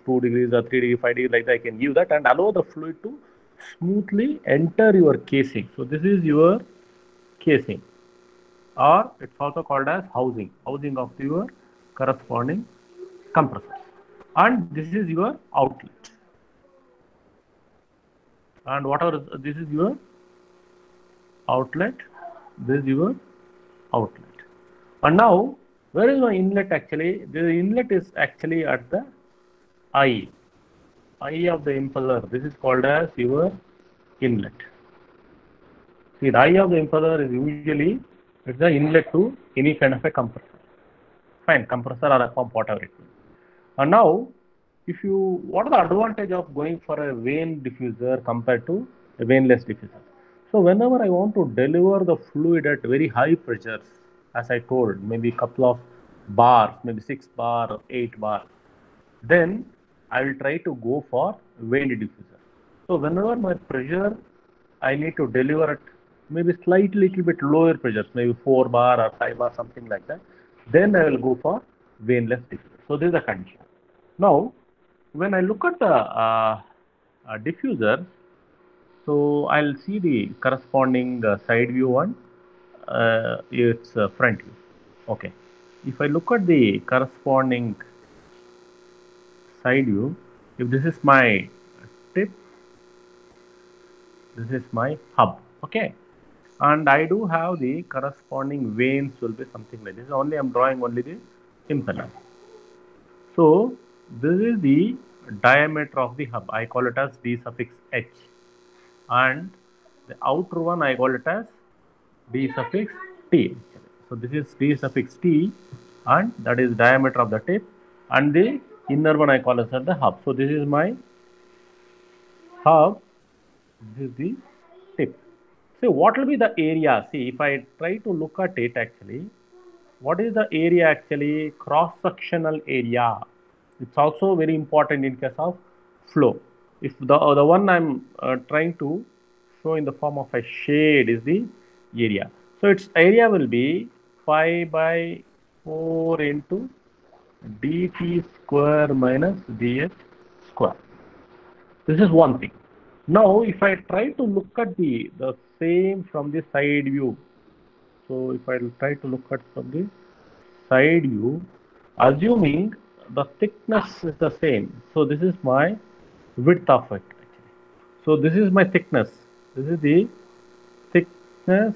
2 degrees or 3 degrees, 5 degrees, like that. I can give that and allow the fluid to smoothly enter your casing. So this is your casing, or it's also called as housing of your corresponding compressor. And this is your outlet. And whatever this is your outlet, this is your outlet. And now, where is my inlet actually? The inlet is actually at the eye of the impeller. This is called as your inlet. See, the eye of the impeller is usually it's the inlet to any kind of a compressor. Fine, compressor or a pump, whatever it is. And now, if you, what are the advantage of going for a vane diffuser compared to a vaneless diffuser? So whenever I want to deliver the fluid at very high pressures, as I told, maybe a couple of bars, maybe 6 bar or 8 bar, then I will try to go for vane diffuser. So whenever my pressure I need to deliver at maybe slightly little bit lower pressures, maybe 4 bar or 5 bar, something like that, then I will go for vaneless diffuser. So this is the condition. Now, when I look at the diffuser, so I'll see the corresponding side view and its front view. Okay. If I look at the corresponding side view, if this is my tip, this is my hub. Okay. And I do have the corresponding vanes will be something like this. Only I'm drawing only the impeller. So this is the diameter of the hub. I call it as d suffix h, and the outer one I call it as d suffix t. So this is d suffix t, and that is diameter of the tip, and the inner one I call as the hub. So this is my hub, this is the tip. So what will be the area? See, if I try to look at it actually, what is the area actually? Cross-sectional area. It's also very important in case of flow. If the one I'm trying to show in the form of a shade is the area. So its area will be pi by 4 into dt square minus ds square. This is one thing. Now, if I try to look at the same from the side view, so if I try to look at from the side view, assuming the thickness is the same. So this is my width of it actually. So this is my thickness. This is the thickness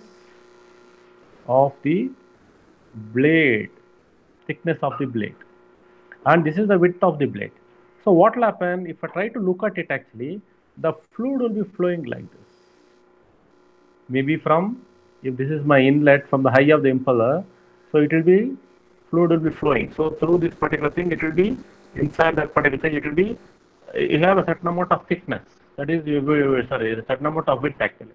of the blade, thickness of the blade, and this is the width of the blade. So what will happen if I try to look at it actually, the fluid will be flowing like this. Maybe from, if this is my inlet from the high of the impeller, so it will be, fluid will be flowing. So through this particular thing, it will be inside that particular thing, it will be, you have a certain amount of thickness. That is, sorry, a certain amount of width actually.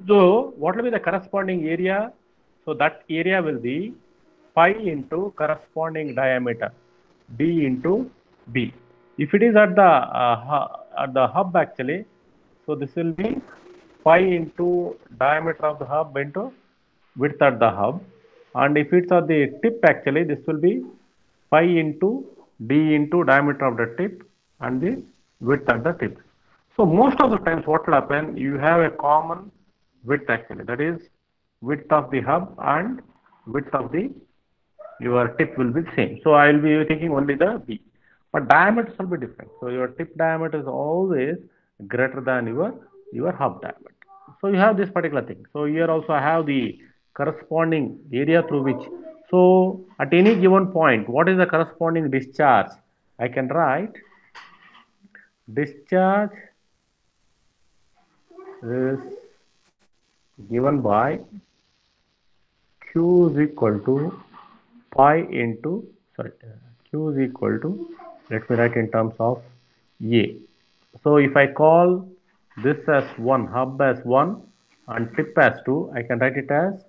So what will be the corresponding area? So that area will be pi into corresponding diameter, d into b. If it is at the hub actually, so this will be pi into diameter of the hub into width at the hub, and if it's at the tip actually, this will be pi into d into diameter of the tip and the width at the tip. So most of the times what will happen, you have a common width actually, that is width of the hub and width of the your tip will be same. So I will be taking only the B, but diameters will be different. So your tip diameter is always greater than your hub diameter. So you have this particular thing. So here also I have the corresponding area through which. So at any given point, what is the corresponding discharge? I can write discharge is given by Q is equal to pi into, sorry, Q is equal to, let me write in terms of A. So if I call this as 1, hub as 1 and tip as 2, I can write it as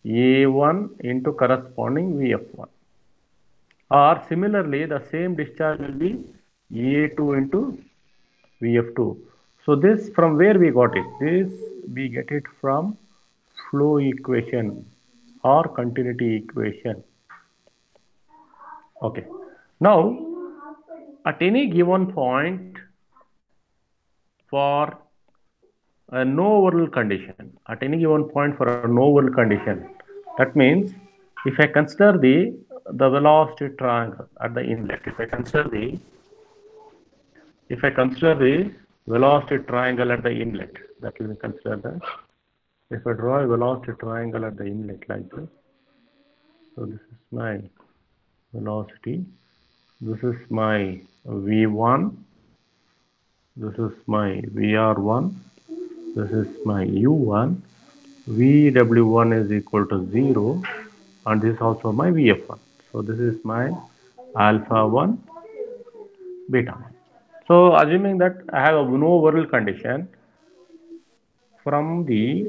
A1 into corresponding VF1. Or similarly, the same discharge will be A2 into VF2. So this, from where we got it? This we get it from flow equation or continuity equation. Okay. Now at any given point for a no whirl condition, at any given point for a no whirl condition, that means if I consider the velocity triangle at the inlet, if I consider the velocity triangle at the inlet, that will consider that. If I draw a velocity triangle at the inlet like this, so this is my velocity, this is my V1, this is my VR1, this is my U1, VW1 is equal to 0, and this is also my VF1. So this is my alpha 1, beta 1. So assuming that I have a no whirl condition, from the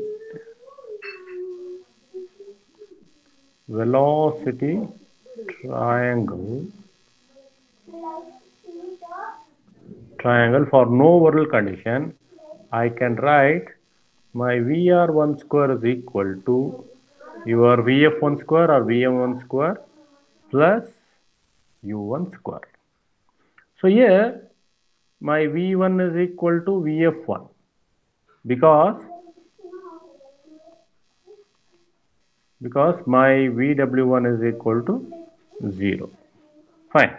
velocity triangle for no whirl condition, I can write my VR1 square is equal to your VF1 square or VM1 square plus U1 square. So here my V1 is equal to VF1 because my VW1 is equal to 0. Fine.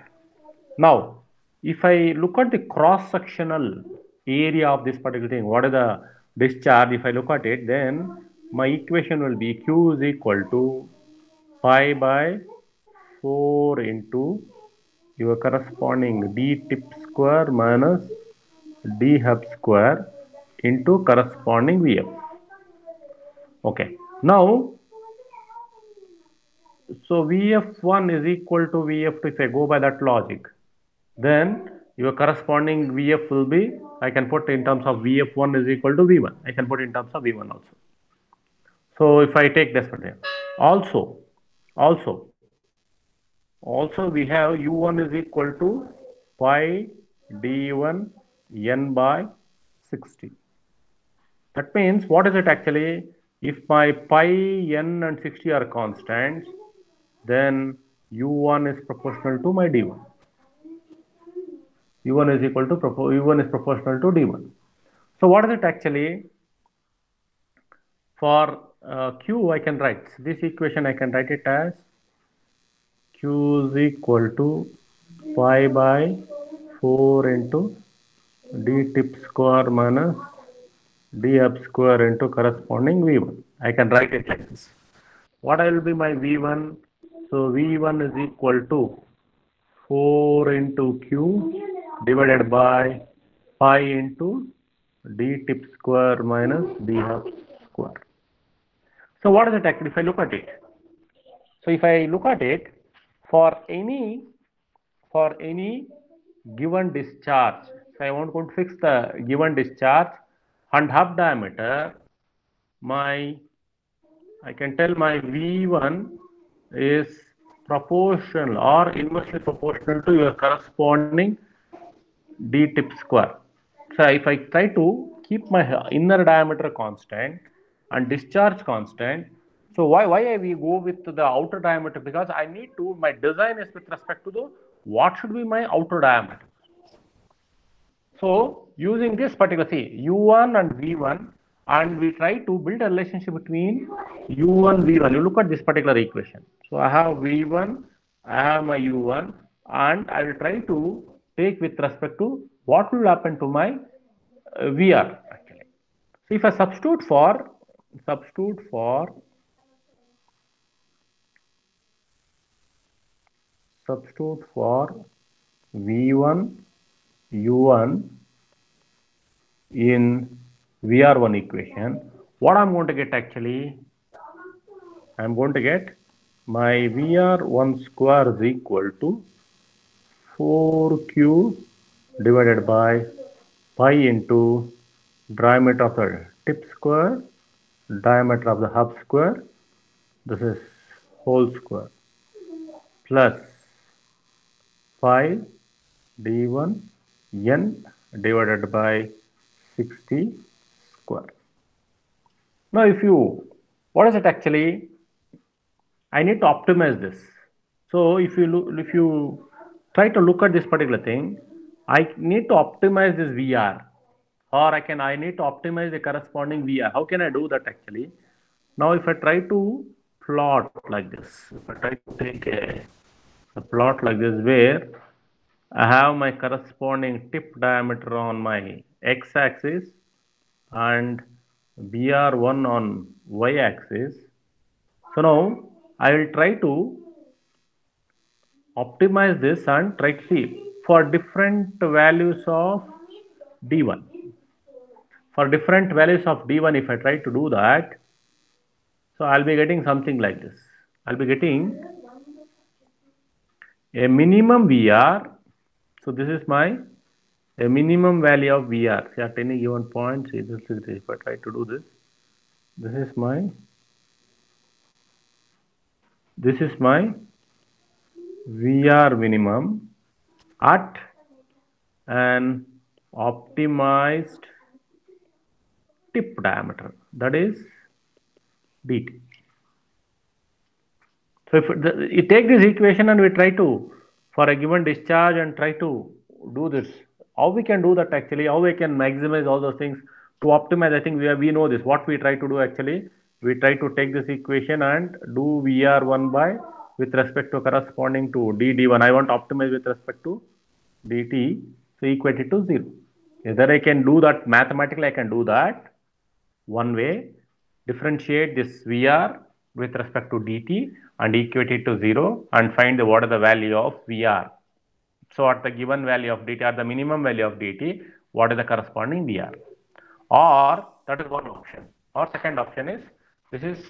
Now, if I look at the cross-sectional area of this particular thing, what is the discharge? If I look at it, then my equation will be Q is equal to pi by 4 into your corresponding d tip square minus d hub square into corresponding VF. Okay. Now, so VF1 is equal to VF2 if I go by that logic. Then your corresponding VF will be, I can put in terms of VF1 is equal to V1. I can put in terms of V1 also. So if I take this one here, also we have U1 is equal to pi D1 N by 60. That means what is it actually? If my pi N and 60 are constants, then U1 is proportional to my D1. U1 is proportional to D1. So what is it actually? For Q, I can write this equation. I can write it as Q is equal to pi by 4 into d tip square minus d up square into corresponding V1. I can write it like this. What will be my V1? So V1 is equal to 4 into Q divided by pi into d tip square minus d hub square. So what is it actually if I look at it? So if I look at it, for any given discharge, so I want to fix the given discharge and hub diameter, I can tell my V1 is proportional or inversely proportional to your corresponding d tip square. So if I try to keep my inner diameter constant and discharge constant, so why we go with the outer diameter? Because I need to, my design is with respect to the what should be my outer diameter. So using this particular U1 and V1, and we try to build a relationship between U1 V1. You look at this particular equation. So I have V1, I have my U1, and I will try to take with respect to what will happen to my VR actually. So if I substitute for V1 U1 in VR1 equation, what I'm going to get actually, I'm going to get my VR1 square is equal to 4Q divided by pi into diameter of the tip square, diameter of the hub square, this is whole square, plus pi d1 n divided by 60 square. Now what is it actually? I need to optimize this. So if you try to look at this particular thing, I need to optimize this VR, or I need to optimize the corresponding VR. How can I do that actually? Now, if I try to plot like this, if I try to take a plot like this where I have my corresponding tip diameter on my x-axis and BR1 on y-axis. So now I will try to optimize this and try to see for different values of D1. For different values of D1, if I try to do that, so I'll be getting something like this. I'll be getting a minimum VR. So this is my a minimum value of VR. See, at any given point, see this is if I try to do this, this is my VR minimum at an optimized tip diameter, that is dt. So if you take this equation and we try to, for a given discharge and try to do this, how we can do that actually, how we can maximize all those things to optimize, I think we know this. What we try to do actually, we try to take this equation and do VR1 by with respect to corresponding to dd1. I want to optimize with respect to dt, so equate it to 0. Either I can do that mathematically, I can do that one way, differentiate this VR with respect to dt and equate it to 0 and find what is the value of VR. So at the given value of dt, at the minimum value of dt, what is the corresponding VR? Or that is one option. Or second option is this is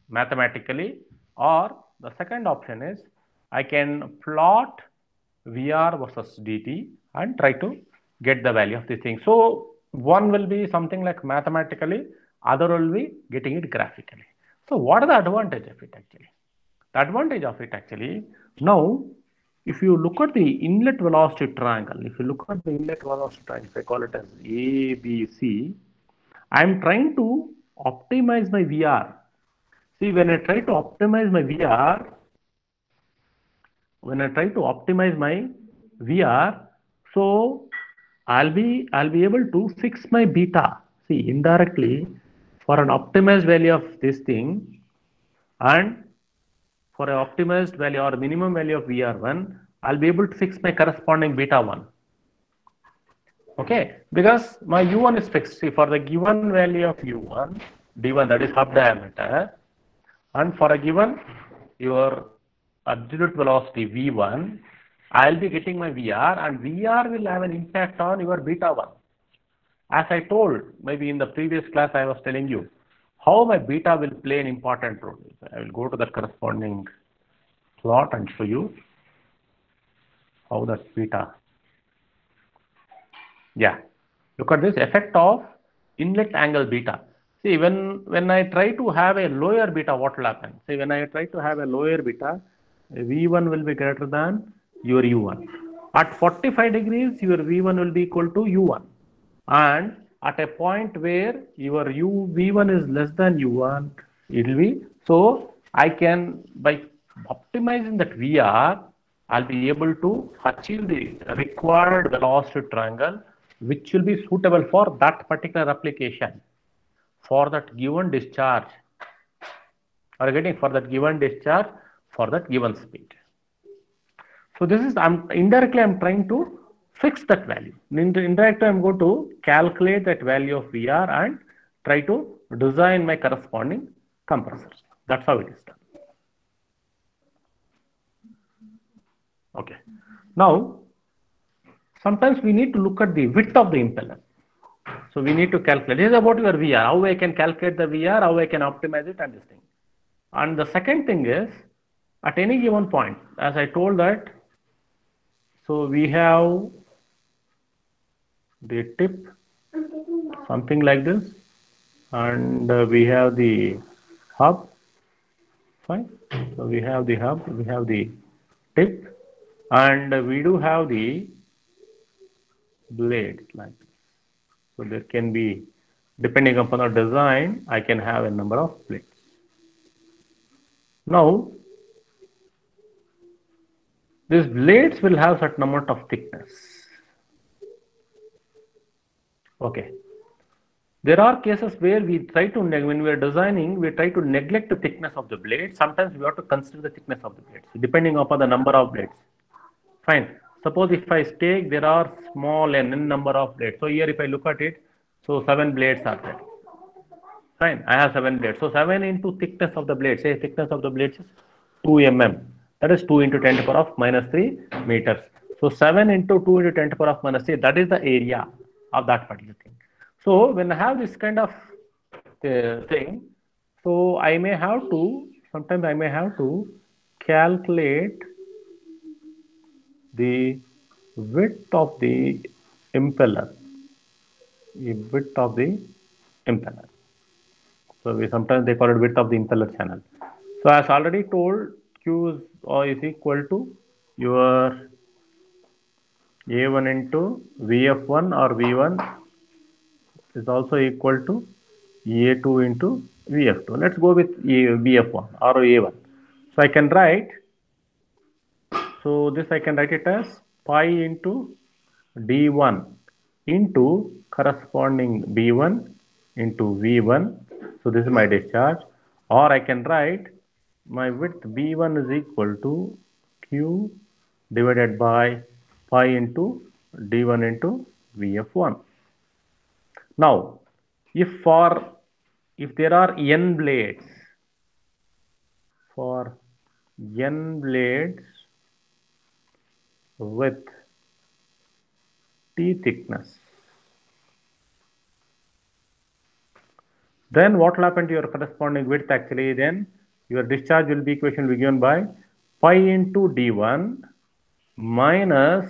mathematically, or the second option is I can plot VR versus dt and try to get the value of this thing. So one will be something like mathematically, other will be getting it graphically. So what is the advantage of it actually? The advantage of it actually, now if you look at the inlet velocity triangle, if you look at the inlet velocity triangle, if I call it as A, B, C, I am trying to optimize my VR. See, when I try to optimize my VR, so I'll be able to fix my beta. See, indirectly, for an optimized value of this thing and for an optimized value or minimum value of VR1, I'll be able to fix my corresponding beta 1. Okay, because my U1 is fixed. See, for the given value of U1, D1, that is hub diameter, and for a given your absolute velocity V1, I'll be getting my VR, and VR will have an impact on your beta 1. As I told, maybe in the previous class I was telling you, how my beta will play an important role. I will go to the corresponding plot and show you how that beta. Yeah, look at this effect of inlet angle beta. See, when I try to have a lower beta, what will happen? See, when I try to have a lower beta, V1 will be greater than your U1. At 45 degrees, your V1 will be equal to U1. And at a point where your V1 is less than U1, it will be, so I can, by optimizing that VR, I'll be able to achieve the required velocity triangle, which will be suitable for that particular application, for that given discharge, or getting for that given discharge, for that given speed. So this is, I'm trying to fix that value. Indirectly, I'm going to calculate that value of VR and try to design my corresponding compressors. That's how it is done. Okay. Now, sometimes we need to look at the width of the impeller. So we need to calculate. This is about your VR, how I can calculate the VR, how I can optimize it and this thing. And the second thing is, at any given point, as I told that, so we have the tip, something like this, and we have the hub, fine. So we have the hub, we have the tip, and we do have the blade like this. So there can be, depending upon the design, I can have a number of blades. Now, these blades will have certain amount of thickness. Okay. There are cases where we try to, when we are designing, we try to neglect the thickness of the blade. Sometimes we have to consider the thickness of the blades, depending upon the number of blades. Fine. Suppose if I take, there are small n number of blades. So here if I look at it, so 7 blades are there. Fine. I have 7 blades. So 7 into thickness of the blade. Say thickness of the blades is 2 mm. That is 2 into 10 to the power of minus 3 meters. So 7 into 2 into 10 to the power of minus 3. That is the area of that particular thing. So when I have this kind of thing, so I may have to, sometimes I may have to calculate the width of the impeller, the width of the impeller. So we sometimes they call it width of the impeller channel. So as already told, Q is equal to your A1 into VF1 or V1 is also equal to A2 into VF2. Let's go with VF1 or A1. So I can write, so this I can write it as pi into D1 into corresponding B1 into V1. So this is my discharge. Or I can write my width B1 is equal to Q divided by pi into D1 into VF1. Now, if there are n blades, for n blades with T thickness, then what will happen to your corresponding width? Actually, then your discharge will be equation will be given by pi into d1 minus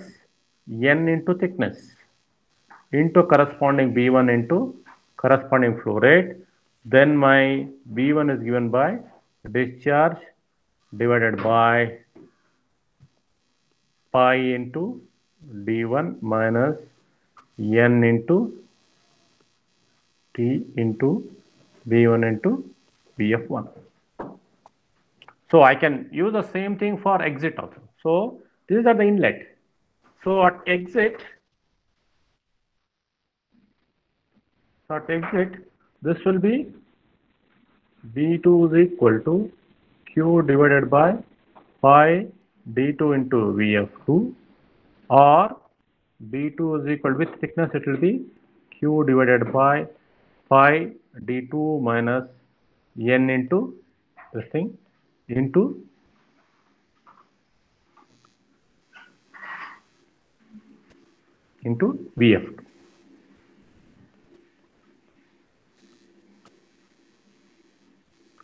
n into thickness into corresponding b1 into corresponding flow rate. Then my b1 is given by discharge divided by pi into d1 minus n into T into V1 into VF1. So I can use the same thing for exit also. So these are the inlet. So at exit, this will be B2 is equal to Q divided by pi D2 into VF2, or B2 is equal with thickness, it will be Q divided by pi D2 minus N into this thing into VF2.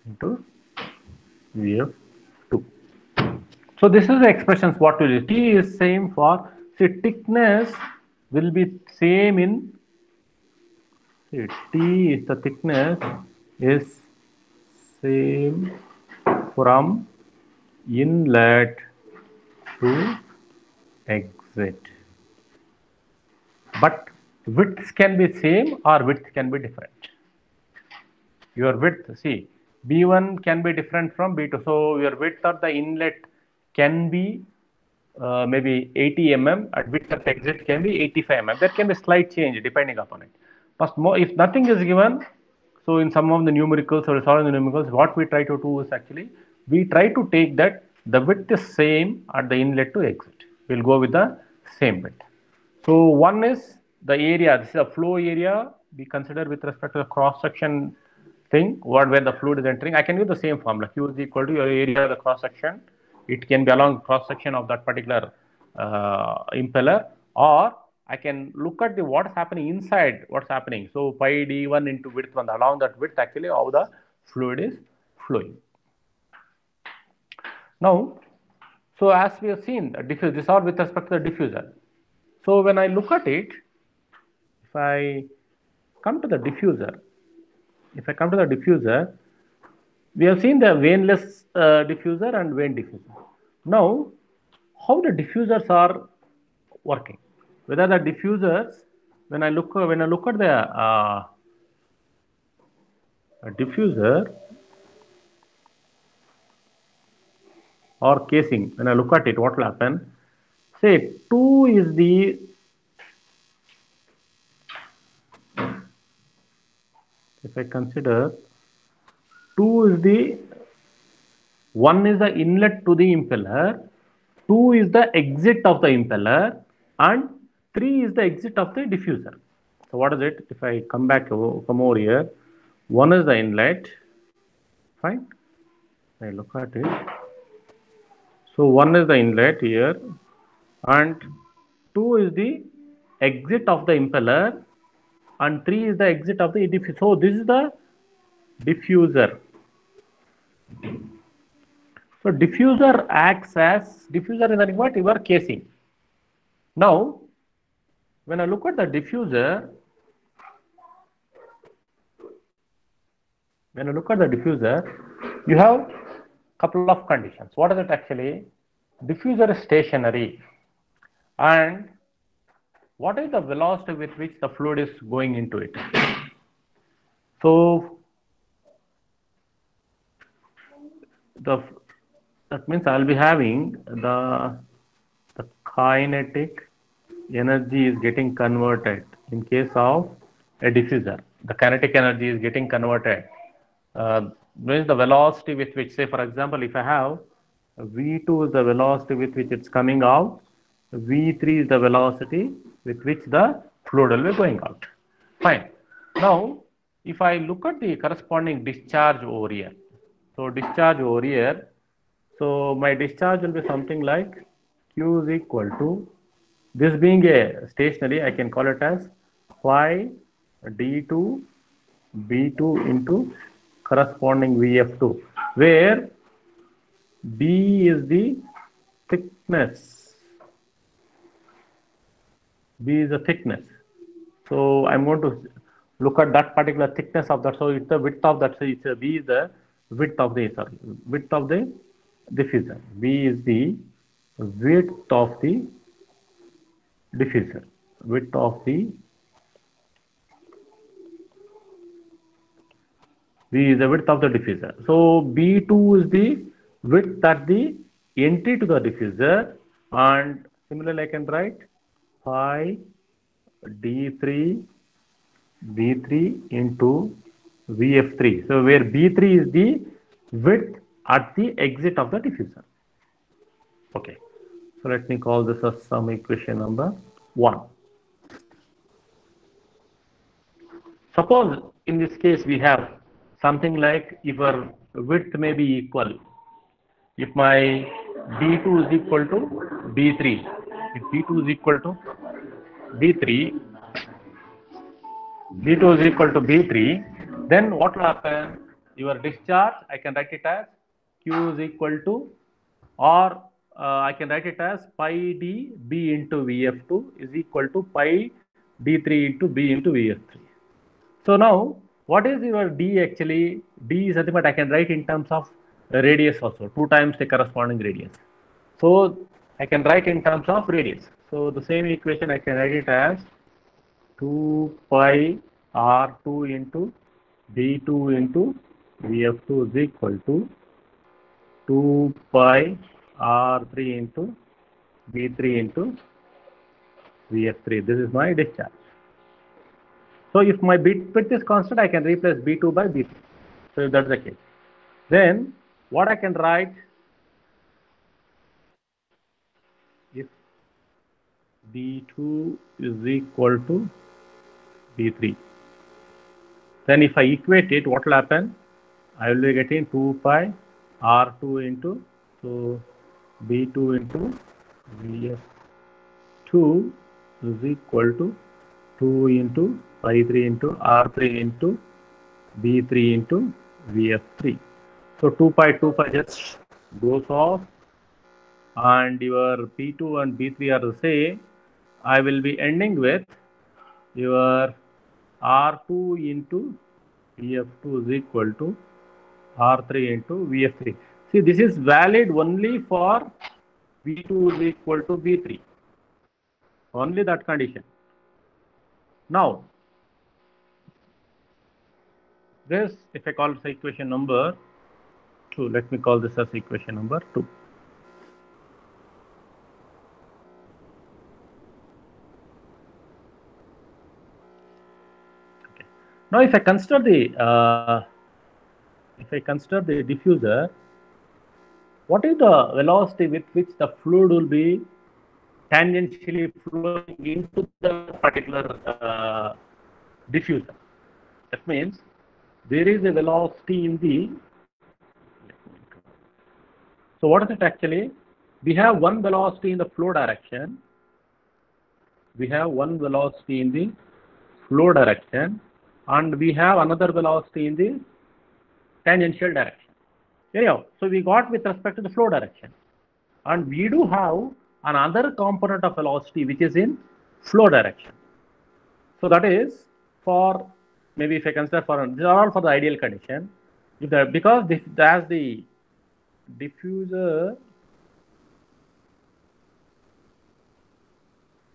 Into VF2. So this is the expressions what will be. T is same for, see, thickness will be same in, see, T is the thickness is same from inlet to exit. But widths can be same or width can be different. Your width, see, B1 can be different from B2. So your width of the inlet can be maybe 80 mm, at width of exit can be 85 mm. There can be slight change depending upon it. But more, if nothing is given, so in some of the numericals or solving the numericals, what we try to do is actually, we try to take that the width is same at the inlet to exit. We'll go with the same width. So one is the area, this is a flow area we consider with respect to the cross section thing, where the fluid is entering. I can use the same formula, Q is equal to your area of the cross section. It can be along cross section of that particular impeller, or I can look at the what's happening inside, what's happening. So pi d1 into width one, along that width actually how the fluid is flowing. Now, so as we have seen, the diffuser, this are with respect to the diffuser. So when I look at it, if I come to the diffuser, we have seen the vaneless diffuser and vane diffuser. Now, how the diffusers are working? Whether the diffusers, when I look at the diffuser or casing, when I look at it, what will happen? Say 2 is the if I consider 2 is the 1 is the inlet to the impeller, 2 is the exit of the impeller, and 3 is the exit of the diffuser. So what is it? If I come over here, 1 is the inlet, fine. I look at it. So 1 is the inlet here, and 2 is the exit of the impeller, and 3 is the exit of the diffuser. So this is the diffuser. So diffuser acts as diffuser is nothing but your casing. Now, when I look at the diffuser, you have couple of conditions. What is it actually? Diffuser is stationary, and what is the velocity with which the fluid is going into it? So the that means I'll be having the kinetic energy is getting converted in case of a diffuser. The kinetic energy is getting converted. Means the velocity with which, say for example, if I have V2 is the velocity with which it's coming out, V3 is the velocity with which the fluid will be going out. Fine. Now, if I look at the corresponding discharge over here, so discharge over here, so my discharge will be something like Q is equal to, this being a stationary, I can call it as phi D2 B2 into corresponding VF2, where B is the thickness. B is the thickness. So I'm going to look at that particular thickness of that. So it's the width of that. So it's a B is the width of the width of the diffuser. B is the width of the diffuser. Width of the B is the width of the diffuser. So B2 is the width at the entry to the diffuser, and similarly I can write phi D3 B3 into VF3. So where B3 is the width at the exit of the diffuser. Okay. So let me call this as some equation number 1. Suppose in this case we have something like if our width may be equal, if my B2 is equal to B3, if B2 is equal to B3, B2 is equal to B3, then what will happen? Your discharge, I can write it as Q is equal to, or I can write it as pi d B into VF2 is equal to pi D3 into B into VF3. So now, what is your D actually? D is nothing but I can write in terms of radius also, 2 times the corresponding radius. So I can write in terms of radius. So the same equation I can write it as 2 pi R2 into D2 into VF2 is equal to 2 pi R3 into V3 into VF3. This is my discharge. So if my bit width is constant, I can replace B2 by B3. So if that's the case, then what I can write, if B2 is equal to B3, then if I equate it, what will happen? I will be getting 2 pi R2 into, so B2 into VF2 is equal to 2 into pi 3 into R3 into B3 into VF3. So 2 pi just goes off, and your P2 and B3 are the same. I will be ending with your R2 into VF2 is equal to R3 into VF3. See, this is valid only for V2 is equal to B3. Only that condition. Now, this, if I call this equation number 2, let me call this as equation number 2. Okay. Now, if I consider the diffuser, what is the velocity with which the fluid will be tangentially flowing into the particular diffuser? That means there is a velocity in the. So what is it actually? We have one velocity in the flow direction. We have one velocity in the flow direction, and we have another velocity in the tangential direction. Anyhow, so we got with respect to the flow direction, and we do have another component of velocity which is in flow direction. So that is for, maybe if I consider for, these are all for the ideal condition. If the, because this, as the diffuser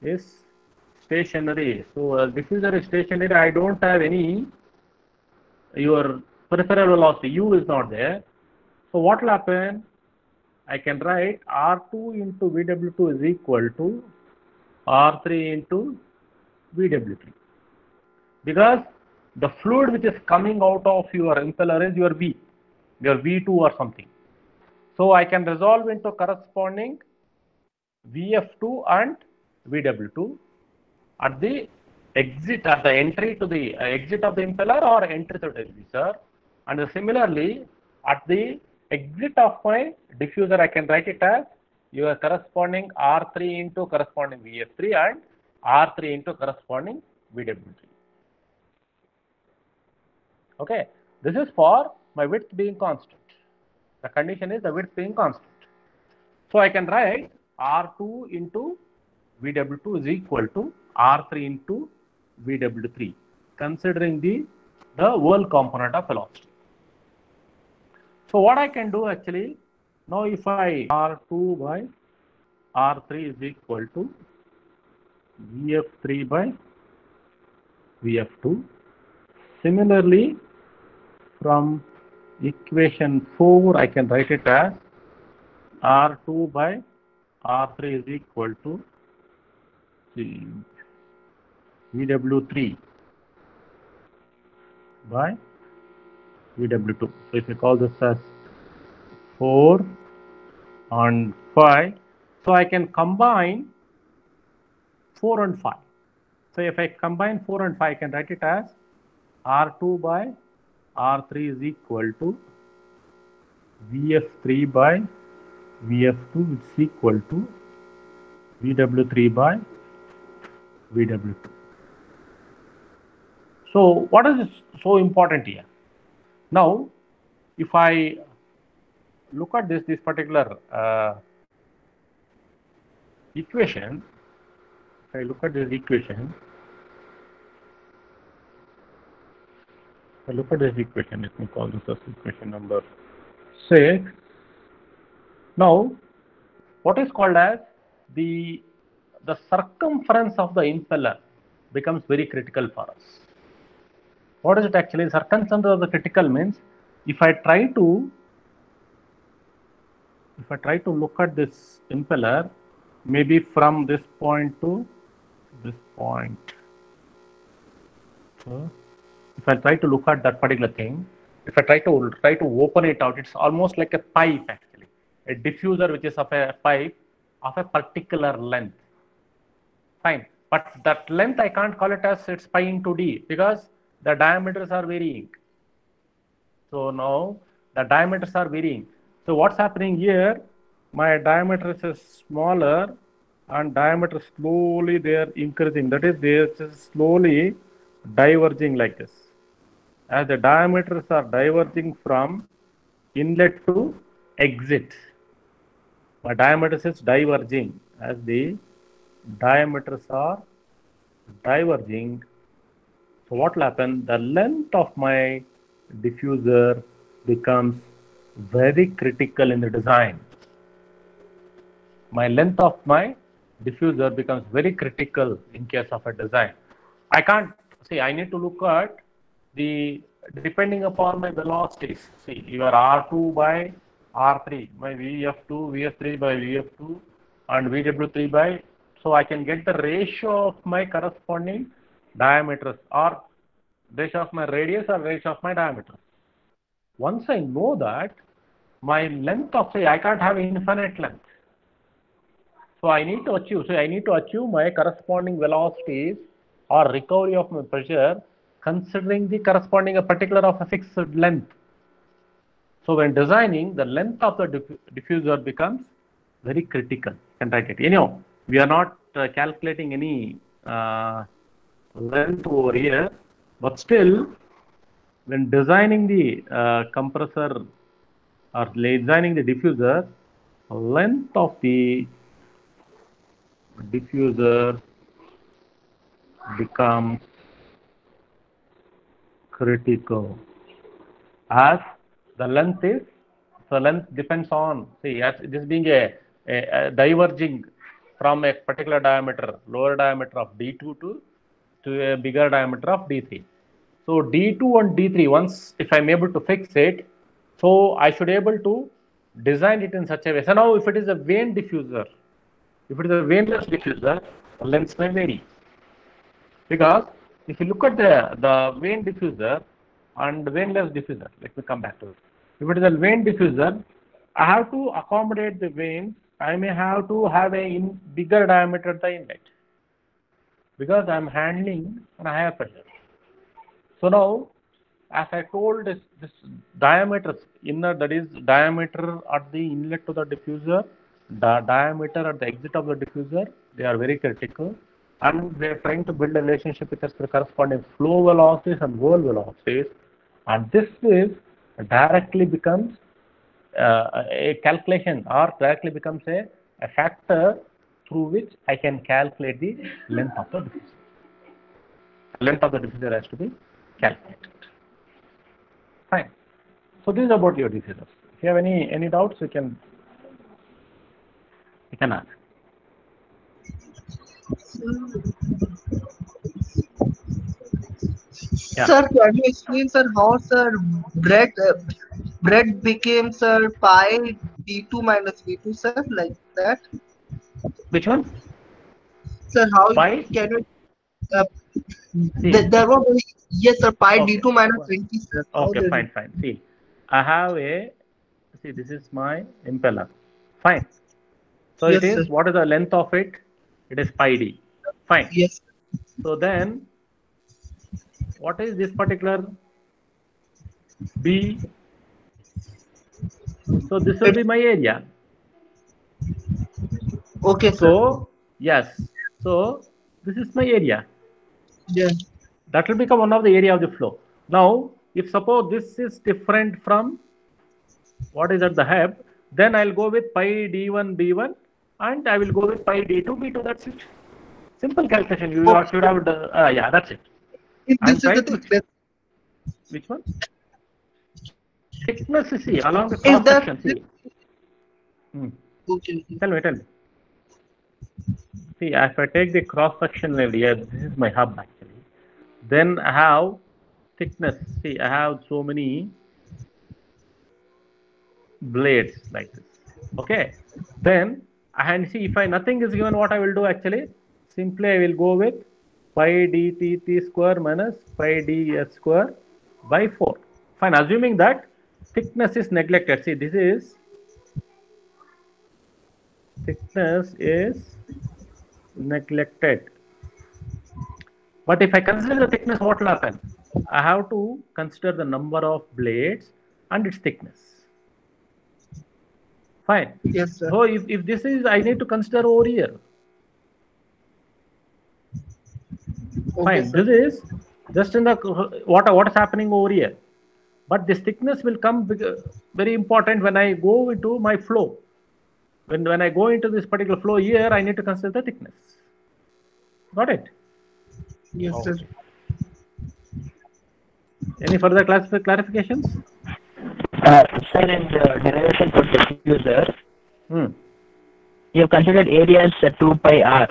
is stationary, so diffuser is stationary, I don't have any, your peripheral velocity u is not there. So what will happen? I can write R2 into VW2 is equal to R3 into VW3, because the fluid which is coming out of your impeller is your V2 or something. So I can resolve into corresponding VF2 and VW2 at the exit, at the entry to the exit of the impeller or entry to the diffuser, and similarly at the exit of my diffuser I can write it as your corresponding R3 into corresponding VF3 and R3 into corresponding VW3. Okay, this is for my width being constant. The condition is the width being constant. So I can write R2 into VW2 is equal to R3 into VW3, considering the world component of velocity. So what I can do actually, now if I R2 by R3 is equal to VF3 by VF2. Similarly, from equation 4, I can write it as R2 by R3 is equal to VW3 by VW2. So if you call this as 4 and 5, so I can combine 4 and 5. So if I combine 4 and 5, I can write it as R2 by R3 is equal to VF3 by VF2, which is equal to VW3 by VW2. So what is so important here? Now, if I look at this particular equation, if I look at this equation, let me call this as equation number 6. Now, what is called as the circumference of the impeller becomes very critical for us. What is it actually? Circumference of the critical means if I try to look at this impeller, maybe from this point to this point. So if I try to look at that particular thing, if I try to open it out, it's almost like a pipe actually, a diffuser which is of a pipe of a particular length. Fine, but that length I can't call it as it's pi into d because the diameters are varying. So now the diameters are varying. So what's happening here? My diameter is smaller and diameter slowly they are increasing. That is, they are just slowly diverging like this. As the diameters are diverging from inlet to exit, my diameters is diverging. As the diameters are diverging, so what will happen? The length of my diffuser becomes very critical in the design. My length of my diffuser becomes very critical in case of a design. I can't see, I need to look at the, depending upon my velocities. See, your R2 by R3, my VF2, VF3 by VF2 and VW3 by, so I can get the ratio of my corresponding diameters, or ratio of my radius or ratio of my diameter. Once I know that, my length of, say, I can't have infinite length. So I need to achieve my corresponding velocities or recovery of my pressure considering the corresponding a particular of a fixed length. So when designing, the length of the diffuser becomes very critical. Can write it. Anyhow, we are not calculating any length over here, but still, when designing the compressor or designing the diffuser, length of the diffuser becomes critical, as the length is, so length depends on, see, as this being a diverging from a particular diameter, lower diameter of D2 to a bigger diameter of D3. So D2 and D3, once if I'm able to fix it, so I should able to design it in such a way. So now if it is a vane diffuser, if it is a vaneless diffuser, the length may vary. Because if you look at the vane diffuser and vaneless diffuser, let me come back to it. If it is a vane diffuser, I have to accommodate the vanes. I may have to have a bigger diameter at the inlet because I am handling a higher pressure. So now, as I told, this diameter inner, that is diameter at the inlet to the diffuser, the diameter at the exit of the diffuser, they are very critical. And we are trying to build a relationship with the corresponding flow velocities and wall velocities. And this is directly becomes a calculation, or directly becomes a factor through which I can calculate the length of the diffuser. Length of the diffuser has to be calculated. Fine. So this is about your diffusers. If you have any doubts, you can ask. Yeah. Sir, can you explain, sir, how, sir, bread became, sir, pi d2 minus v2, sir, like that? Which one? Sir, how Pi? can you? There was, yes, sir, pi d2 minus 20, sir. Okay, fine. See, I have this is my impeller. Fine. So yes, it is, sir. What is the length of it? It is pi d. Fine. Yes. So then, what is this particular B? So this will be my area. Okay, sir. So, yes. So, this is my area. Yes. That will become one of the area of the flow. Now, if suppose this is different from what is at the hub, then I'll go with pi d1 b1 and I will go with pi d2 b2. That's it. Simple calculation. You should have done, yeah, that's it. This is the thickness. Which one? Thickness, see, along the cross section, see. Okay. Tell me. See, if I take the cross section area, this is my hub actually. Then I have thickness. See, I have so many blades like this. Okay. Then, and see, if nothing is given, what I will do actually? Simply I will go with pi dt square minus pi ds square by 4. Fine. Assuming that thickness is neglected. See, this is thickness is neglected. But if I consider the thickness, what will happen? I have to consider the number of blades and its thickness. Fine. Yes, sir. So if this is, I need to consider over here. Okay, fine. Sir. This is just in the what is happening over here. But this thickness will come very important when I go into my flow. When I go into this particular flow here, I need to consider the thickness. Got it? Yes, sir. Any further clarifications? Sir, in the derivation for diffuser, you have considered areas 2 pi r.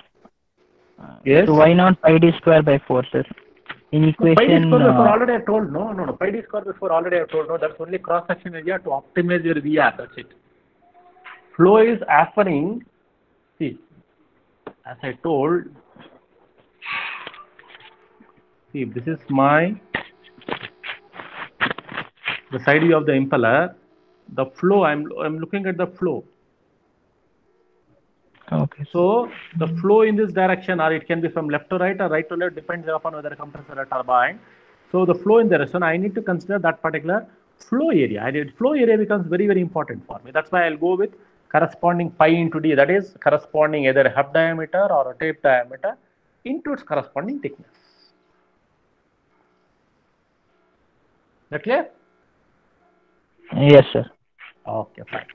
Yes. So why not pi d square by 4, sir? In equation. Pi d square before already I have told. No. Pi d square before already I have told. No, that's only cross section area to optimize your VR. That's it. Flow is happening. See, as I told. See, this is my the side view of the impeller, the flow, I'm looking at the flow. Okay. So the flow in this direction, or it can be from left to right or right to left, depends upon whether compressor or turbine. So the flow in the direction, I need to consider that particular flow area. Flow area becomes very, very important for me. That's why I'll go with corresponding pi into d, that is corresponding either a hub diameter or a tape diameter into its corresponding thickness. Is that clear? Yes, sir. Okay, fine.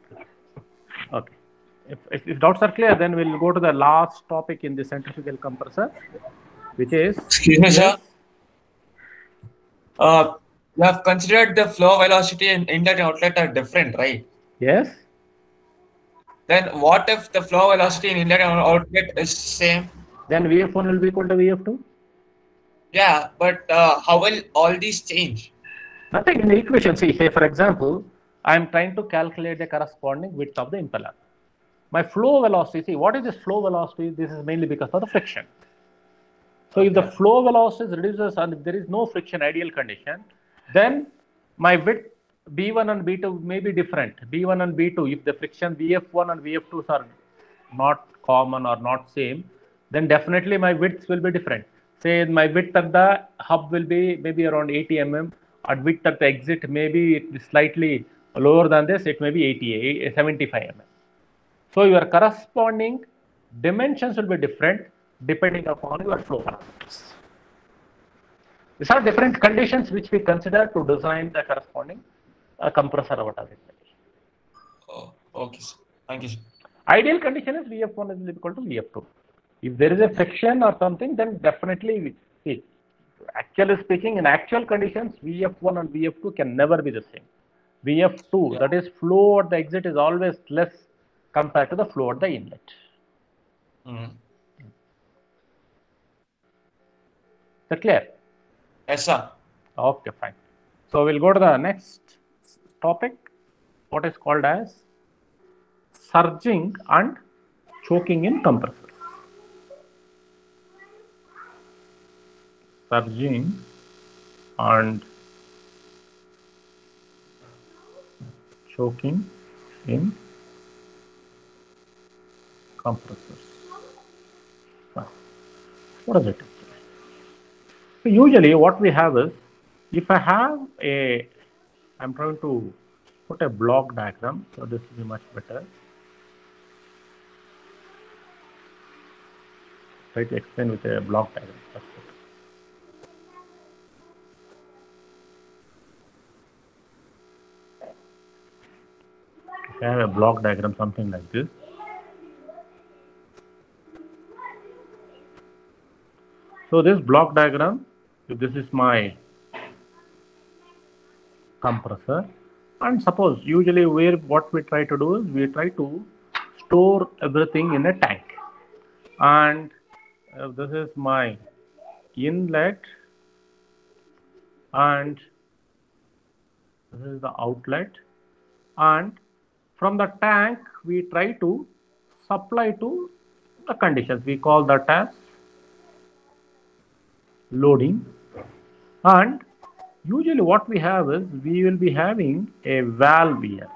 Okay. If doubts are clear, then we'll go to the last topic in the centrifugal compressor, which is... Excuse me, sir. You have considered the flow velocity and inlet and outlet are different, right? Yes. Then what if the flow velocity in inlet and outlet is same? Then VF1 will be equal to VF2. Yeah, but how will all these change? Nothing in the equation. See, say for example, I am trying to calculate the corresponding width of the impeller. My flow velocity, see, what is this flow velocity? This is mainly because of the friction. So if the flow velocity reduces and if there is no friction, ideal condition, then my width B1 and B2 may be different. B1 and B2, if the friction VF1 and VF2s are not common or not same, then definitely my widths will be different. Say my width at the hub will be maybe around 80 mm, and width at the exit maybe it is slightly lower than this, it may be 80, 75 mm. So your corresponding dimensions will be different depending upon your flow parameters. These are different conditions which we consider to design the corresponding compressor or whatever it may be. Oh, okay, sir. Thank you, sir. Ideal condition is VF1 is equal to VF2. If there is a friction or something, then definitely, see, actually speaking, in actual conditions, VF1 and VF2 can never be the same. VF2, that is flow at the exit, is always less compared to the flow at the inlet. Mm. Is that clear? Yes, sir. Okay, fine. So we'll go to the next topic, what is called as surging and choking in compressors. Surging and choking in compressors. What is it? So usually what we have is, if I have a, I'm trying to put a block diagram, so this will be much better. Try to explain with a block diagram. If I have a block diagram, something like this. So this block diagram, if this is my compressor, and suppose usually what we try to do is we try to store everything in a tank, and this is my inlet and this is the outlet, and from the tank we try to supply to the conditions. We call that as loading, and usually what we have is we will be having a valve here.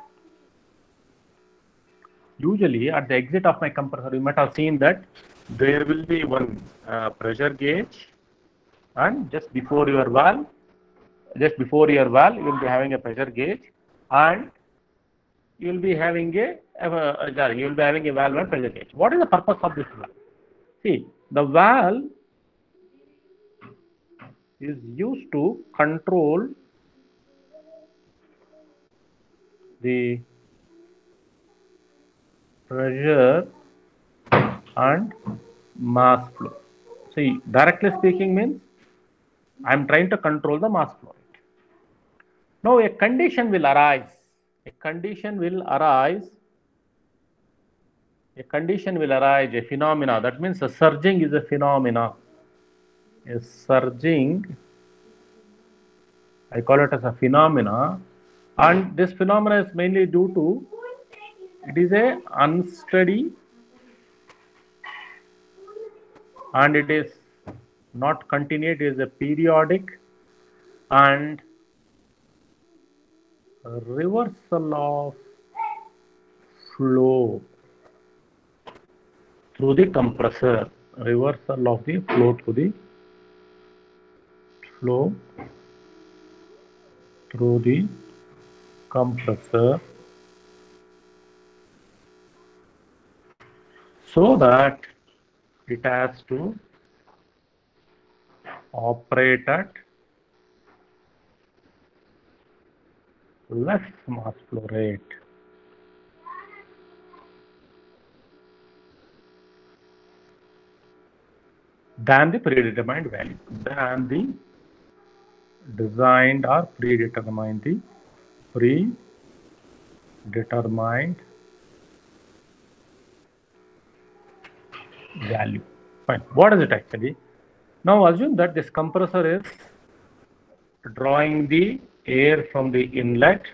Usually at the exit of my compressor, you might have seen that there will be one pressure gauge, and just before your valve, you will be having a pressure gauge, and you will be having a valve and pressure gauge. What is the purpose of this valve? See, the valve is used to control the pressure and mass flow. See, directly speaking means I am trying to control the mass flow rate. Now a condition will arise. A phenomena. That means a surging is a phenomena. A surging, I call it as a phenomena, and this phenomena is mainly due to, it is a unsteady and it is not continuous, it is a periodic, and reversal of flow through the compressor. Reversal of the flow through the compressor, so that it has to operate at less mass flow rate. Than the predetermined value. Than the designed or predetermined value. Fine. What is it actually? Now assume that this compressor is drawing the air from the inlet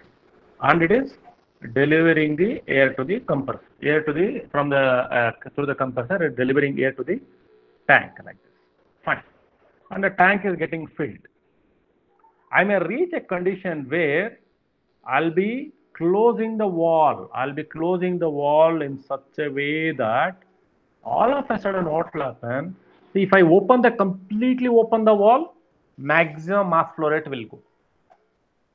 and it is delivering the air to the compressor. Through the compressor, delivering air to the tank like this. Fine. And the tank is getting filled. I may reach a condition where I'll be closing the wall. I'll be closing the wall in such a way that all of a sudden what will happen? See, if I completely open the wall, maximum mass flow rate will go.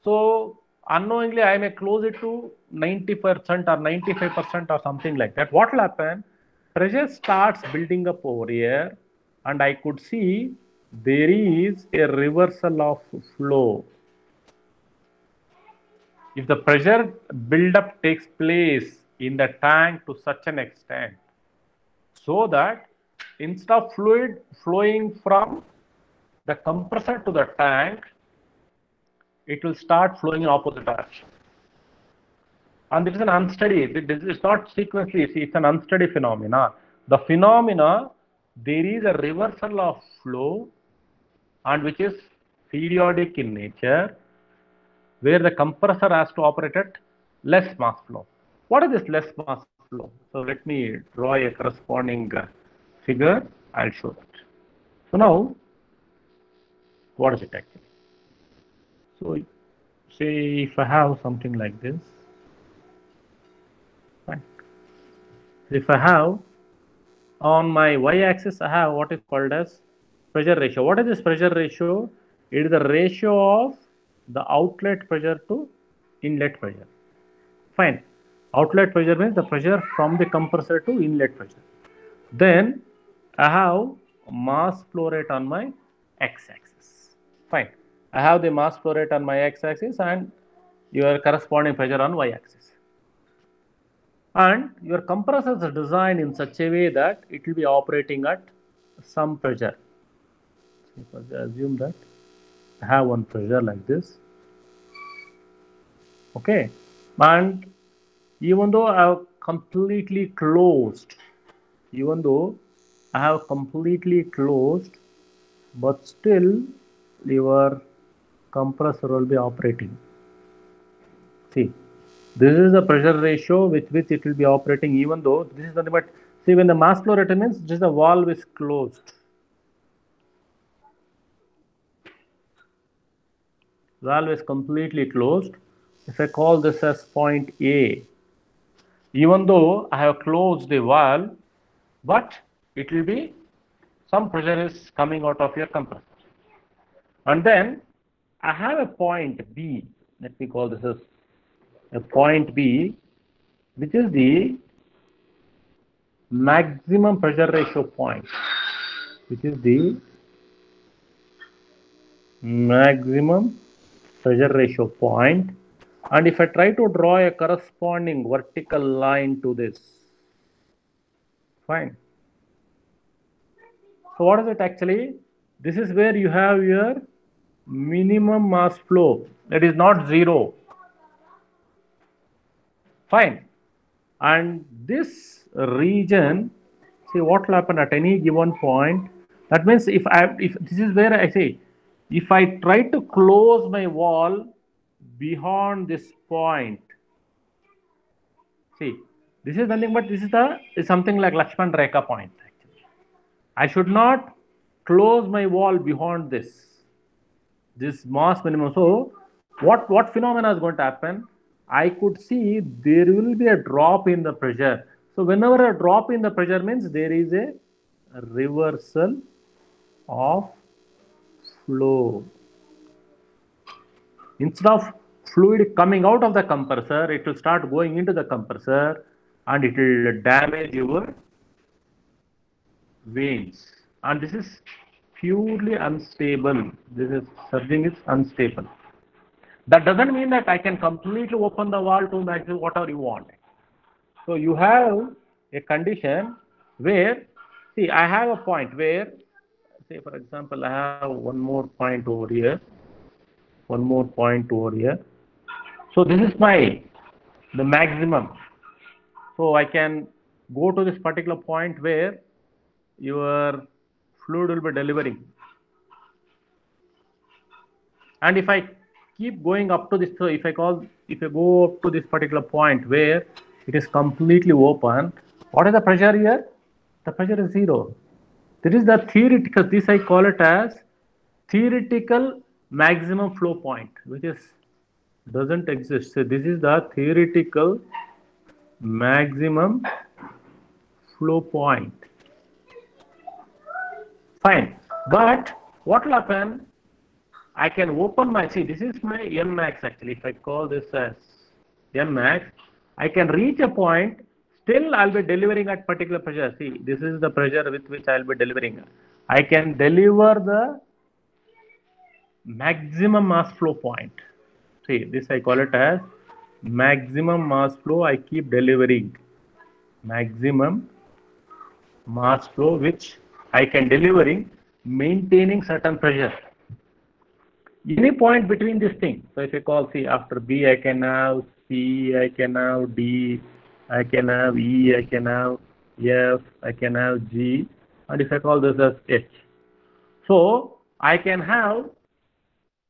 So unknowingly I may close it to 90% or 95% or something like that. What will happen? Pressure starts building up over here and I could see there is a reversal of flow. If the pressure buildup takes place in the tank to such an extent so that instead of fluid flowing from the compressor to the tank, it will start flowing in opposite direction. And it is an unsteady, it is not sequentially, it's an unsteady phenomena. The phenomena, there is a reversal of flow and which is periodic in nature, where the compressor has to operate at less mass flow. What is this less mass flow? So let me draw a corresponding figure. I'll show that. So now, what is it actually? So say if I have something like this, fine. If I have on my y-axis, I have what is called as pressure ratio. What is this pressure ratio? It is the ratio of the outlet pressure to inlet pressure. Fine. Outlet pressure means the pressure from the compressor to inlet pressure. Then I have mass flow rate on my x-axis. Fine. I have the mass flow rate on my x-axis and your corresponding pressure on y-axis. And your compressor is designed in such a way that it will be operating at some pressure. If I assume that I have one pressure like this. Okay. And even though I have completely closed, but still your compressor will be operating. See, this is the pressure ratio with which it will be operating, even though this is nothing but, see, when the mass flow rate means just the valve is closed. Valve is completely closed. If I call this as point A, even though I have closed the valve, but it will be some pressure is coming out of your compressor. And then I have a point B. Let me call this as a point B, which is the maximum pressure ratio point, and if I try to draw a corresponding vertical line to this, fine. So what is it actually? This is where you have your minimum mass flow. That is not zero. Fine. And this region, see what will happen at any given point. That means if this is where I say, if I try to close my wall beyond this point, see, this is nothing but this is something like Lakshman Rekha point. Actually, I should not close my wall beyond this mass minimum. So what phenomena is going to happen? I could see there will be a drop in the pressure. So whenever a drop in the pressure means there is a reversal of flow. Instead of fluid coming out of the compressor, it will start going into the compressor and it will damage your veins. And this is purely unstable. This is surging is unstable. That doesn't mean that I can completely open the valve to maximum whatever you want. So you have a condition where, see, I have a point where, say for example, I have one more point over here, one more point over here. So this is the maximum. So I can go to this particular point where your fluid will be delivering. And if I keep going up to this, so if I go up to this particular point where it is completely open, what is the pressure here? The pressure is 0. This is the theoretical, this I call it as theoretical maximum flow point, which is doesn't exist. So this is the theoretical maximum flow point. Fine. But what will happen? I can open my, see, this is my N max actually. If I call this as N max, I can reach a point, still I'll be delivering at particular pressure. See, this is the pressure with which I'll be delivering. I can deliver the maximum mass flow point. See, this I call it as maximum mass flow. I keep delivering maximum mass flow, which I can delivering maintaining certain pressure. Any point between this thing. So if I call, see, after B, I can have C, I can have D, I can have E, I can have F, I can have G, and if I call this as H. So I can have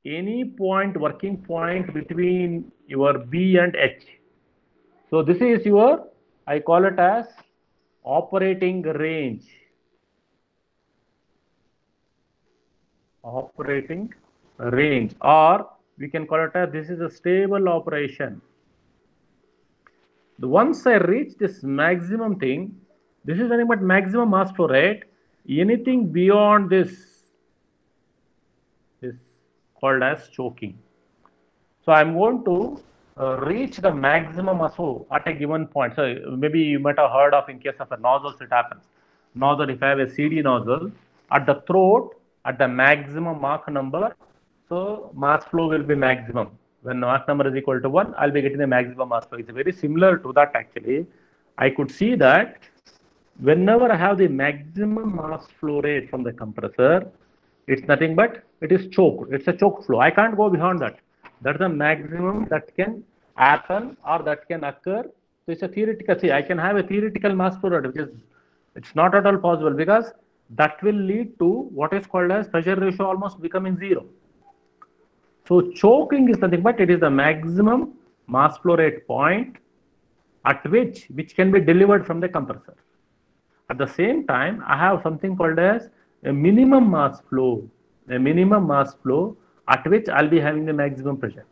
any point, working point between your B and H. So this is your, I call it as operating range. Operating range, or we can call it as this is a stable operation. Once I reach this maximum thing, this is nothing but maximum mass flow rate. Anything beyond this is called as choking. So I'm going to reach the maximum mass flow at a given point. So maybe you might have heard of, in case of a nozzle, it happens. Nozzle, if I have a CD nozzle, at the throat, at the maximum Mach number, so mass flow will be maximum. When Mach number is equal to 1, I'll be getting the maximum mass flow. It's very similar to that actually. I could see that whenever I have the maximum mass flow rate from the compressor, it's nothing but it is choked. It's a choked flow. I can't go beyond that. That's the maximum that can happen or that can occur. So it's a theoretical. See, I can have a theoretical mass flow rate, which is, it's not at all possible, because that will lead to what is called as pressure ratio almost becoming 0. So choking is nothing but it is the maximum mass flow rate point at which can be delivered from the compressor. At the same time, I have something called as a minimum mass flow at which I'll be having the maximum pressure.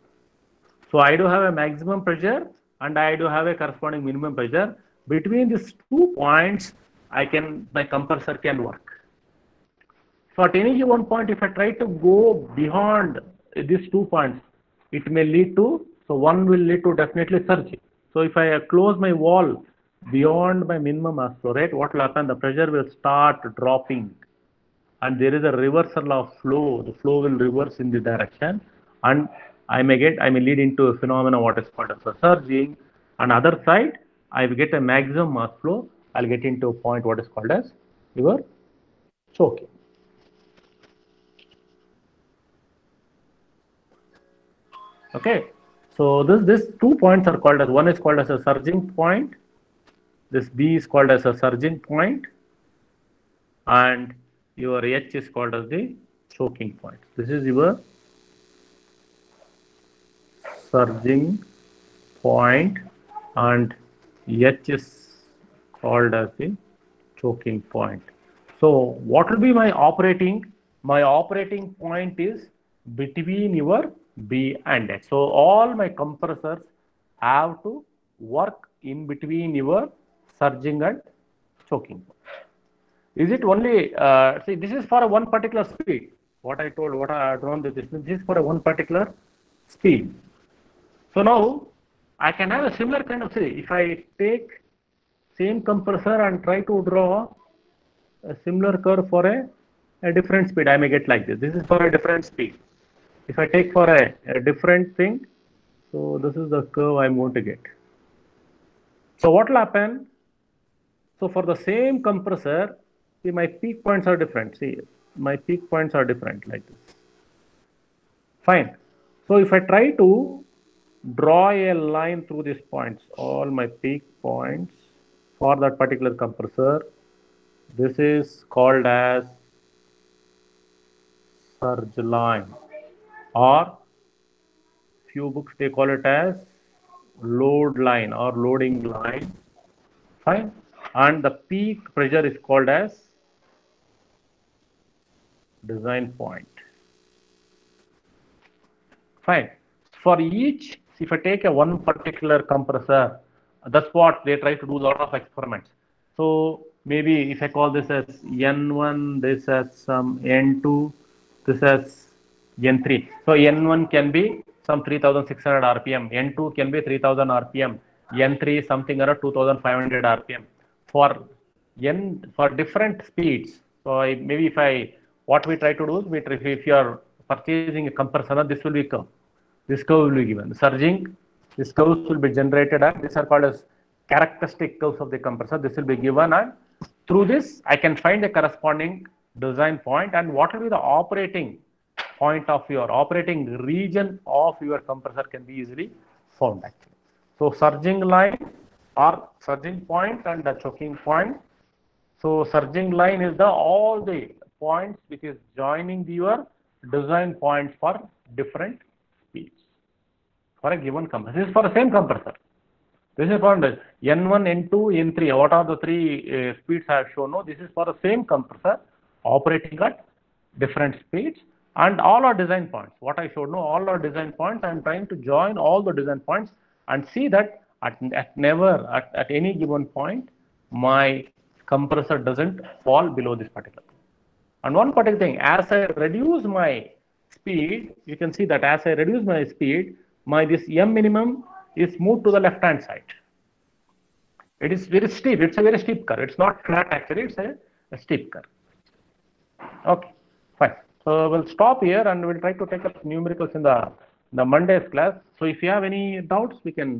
So I do have a maximum pressure and I do have a corresponding minimum pressure. Between these 2 points, my compressor can work. So at any given point, if I try to go beyond these 2 points, it may lead to, so one will lead to definitely surging. So if I close my valve beyond my minimum mass flow rate, what will happen? The pressure will start dropping and there is a reversal of flow. The flow will reverse in the direction and I may lead into a phenomenon what is called as a surging. On other side, I will get a maximum mass flow. I'll get into a point what is called as your choking. Okay, so this 2 points are called as, one is called as a surging point, this B is called as a surging point, and your H is called as the choking point. This is your surging point and H is called as the choking point. So what will be my operating? My operating point is between your B and H. So all my compressors have to work in between your surging and choking. Is it only, see, this is for a one particular speed. What I told, what I drawn this is for a one particular speed. So now I can have a similar kind of, see, if I take same compressor and try to draw a similar curve for a different speed, I may get like this. This is for a different speed. If I take for a different thing, so this is the curve I'm going to get. So what will happen? So for the same compressor, see, my peak points are different. See, my peak points are different like this. Fine. So if I try to draw a line through these points, all my peak points for that particular compressor, this is called as surge line, or few books they call it as load line or loading line. Fine. And the peak pressure is called as design point. Fine. For each, if I take a one particular compressor, that's what they try to do a lot of experiments. So maybe if I call this as N1, this as some N2, this as N3. So N1 can be some 3600 RPM, N2 can be 3000 RPM, N3 something around 2500 RPM. For different speeds. So maybe if what we try to do is, if you are purchasing a compressor, this will be curve. This curve will be given. Surging, this curves will be generated, and these are called as characteristic curves of the compressor. This will be given, and through this, I can find the corresponding design point, and what will be the operating point of your operating region of your compressor can be easily found actually. So surging line or surging point and the choking point. So surging line is all the points which is joining your design points for different speeds for a given compressor. This is for the same compressor. This is for N1, N2, N3. What are the three speeds I have shown? No, this is for the same compressor operating at different speeds, and all are design points. What I showed, no, all are design points. I am trying to join all the design points and see that at any given point, my compressor doesn't fall below this particular thing. And one particular thing, as I reduce my speed, you can see that as I reduce my speed, this M minimum is moved to the left hand side. It is very steep. It's a very steep curve. It's not flat actually. It's a steep curve. Okay, fine. So we'll stop here and we'll try to take up numericals in the Monday's class. So if you have any doubts, we can